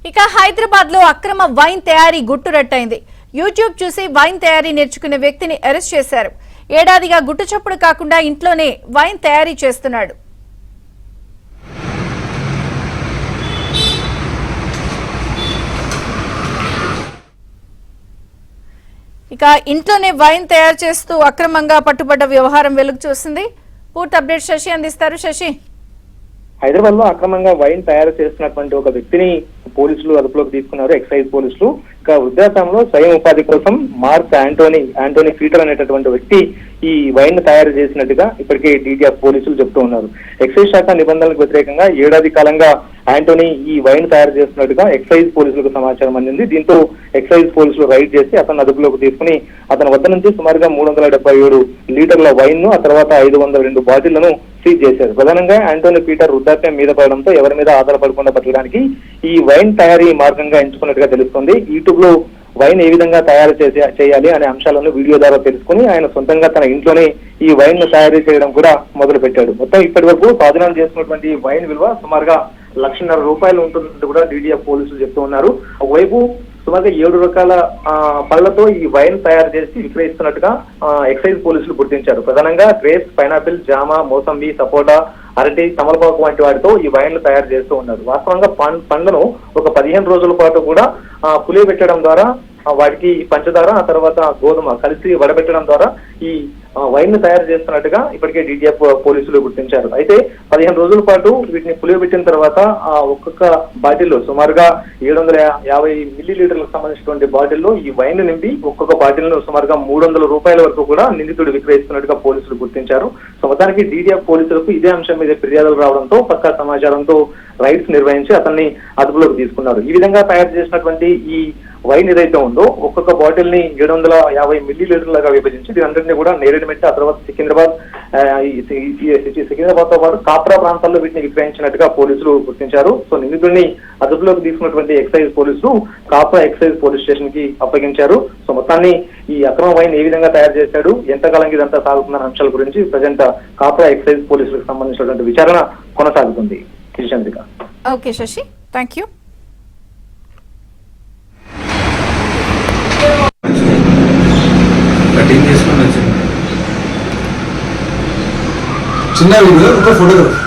ఇక హైదరాబాద్ లో అక్రమ వైన్ తయారీ గుట్టురట్టయింది. యూట్యూబ్ చూసి వైన్ తయారీ నేర్చుకునే వ్యక్తిని అరెస్ట్ చేశారు. ఏడాదిగా గుట్టు చప్పుడు కాకుండా ఇంట్లోనే వైన్ తయారీ చేస్తున్నాడు. ఇక ఇంట్లోనే వైన్ తయారు చేస్తూ అక్రమంగా పట్టుబడ్డ వ్యవహారం వెలుగు చూసింది. పూర్తి అప్డేట్ శశి అందిస్తారు. శశి, హైదరాబాద్ లో అక్రమంగా వైన్ తయారు చేస్తున్నటువంటి ఒక వ్యక్తిని పోలీసులు అదుపులోకి తీసుకున్నారు, ఎక్సైజ్ పోలీసులు. ఇక వృద్ధాశ్రమంలో స్వయం ఉపాధి కోసం మార్క్ యాంటోనీ పీటర్ అనేటటువంటి వ్యక్తి ఈ వైన్ తయారు చేసినట్టుగా ఇప్పటికే డీటీఎఫ్ పోలీసులు చెప్తూ ఉన్నారు. ఎక్సైజ్ శాఖ నిబంధనలకు వ్యతిరేకంగా ఏడాది కాలంగా యాంటోనీ ఈ వైన్ తయారు చేస్తున్నట్టుగా ఎక్సైజ్ పోలీసులకు సమాచారం అందింది. దీంతో ఎక్సైజ్ పోలీసులు రైడ్ చేసి అతను అదుపులోకి తీసుకుని అతని వద్ద నుంచి సుమారుగా 377 లీటర్ల వైన్ ను, ఆ తర్వాత 502 బాటిళ్లను సీజ్ చేశారు. ప్రధానంగా యాంటోనీ పీటర్ వృద్ధాప్యం మీద పడడంతో ఎవరి మీద ఆధారపడకుండా బతకడానికి ఈ వైన్ తయారీ మార్గంగా ఎంచుకున్నట్టుగా తెలుస్తోంది. యూట్యూబ్ లో వైన్ ఏ విధంగా తయారు చేయాలి అనే అంశాలను వీడియో ద్వారా తెలుసుకుని ఆయన సొంతంగా తన ఇంట్లోనే ఈ వైన్ ను తయారు చేయడం కూడా మొదలు పెట్టాడు. మొత్తం ఇప్పటి వరకు స్వాధీనం చేసుకున్నటువంటి వైన్ విలువ సుమారుగా ₹1,50,000 ఉంటుందంటూ కూడా డీటీఎఫ్ పోలీసులు చెప్తూ ఉన్నారు. ఒకవైపు సుమారుగా 7 రకాల పళ్లతో ఈ వైన్ తయారు చేసి విక్రయిస్తున్నట్టుగా ఎక్సైజ్ పోలీసులు గుర్తించారు. ప్రధానంగా గ్రేప్స్, పైనాపిల్, జామ, మోసంబి, సపోటా, అరటి, తమలపాకు వంటి వాటితో ఈ వైన్లు తయారు చేస్తూ ఉన్నారు. వాస్తవంగా పండ్లను ఒక 15 రోజుల పాటు కూడా పులియబెట్టడం ద్వారా వాటికి పంచదార, ఆ తర్వాత గోధుమ కలిసి వడబెట్టడం ద్వారా ఈ వైన్ ను తయారు చేస్తున్నట్టుగా ఇప్పటికే డీటీఎఫ్ పోలీసులు గుర్తించారు. అయితే 15 రోజుల పాటు వీటిని పులియబెట్టిన తర్వాత ఒక్కొక్క బాటిల్లో సుమారుగా 750 మిల్లీలీటర్లకు సంబంధించినటువంటి బాటిల్లో ఈ వైన్ నింపి ఒక్కొక్క బాటిల్ ను సుమారుగా ₹300 వరకు కూడా నిందితుడు విక్రయిస్తున్నట్టుగా పోలీసులు గుర్తించారు. సో మొత్తానికి డీటీఎఫ్ పోలీసులకు ఇదే అంశం మీద ఫిర్యాదులు రావడంతో పక్కా సమాచారంతో రైడ్స్ నిర్వహించి అతన్ని అదుపులోకి తీసుకున్నారు. ఈ విధంగా తయారు చేసినటువంటి ఈ వైన్ ఏదైతే ఉందో ఒక్కొక్క బాటిల్ ని 750 మిల్లీలీటర్లుగా విభజించి దీనందరినీ కూడా నేరేడుమెట్ట, ఆ తర్వాత సికింద్రాబాద్ తో పాటు కాప్రా ప్రాంతాల్లో వీటిని విక్రయించినట్టుగా పోలీసులు గుర్తించారు. సో నిందితుడిని అదుపులోకి తీసుకున్నటువంటి ఎక్సైజ్ పోలీసులు కాప్రా ఎక్సైజ్ పోలీస్ స్టేషన్ కి అప్పగించారు. సో మొత్తాన్ని ఈ అక్రమ వైన్ ఏ విధంగా తయారు చేశాడు, ఎంతకాలంగా ఇదంతా సాగుతున్న అంశాల గురించి ప్రజెంట్ కాప్రా ఎక్సైజ్ పోలీసులకు సంబంధించినటువంటి విచారణ కొనసాగుతుంది. Okay Shashi, thank you. చిన్న వీడియో ఒక ఫోటోగ్రాఫ్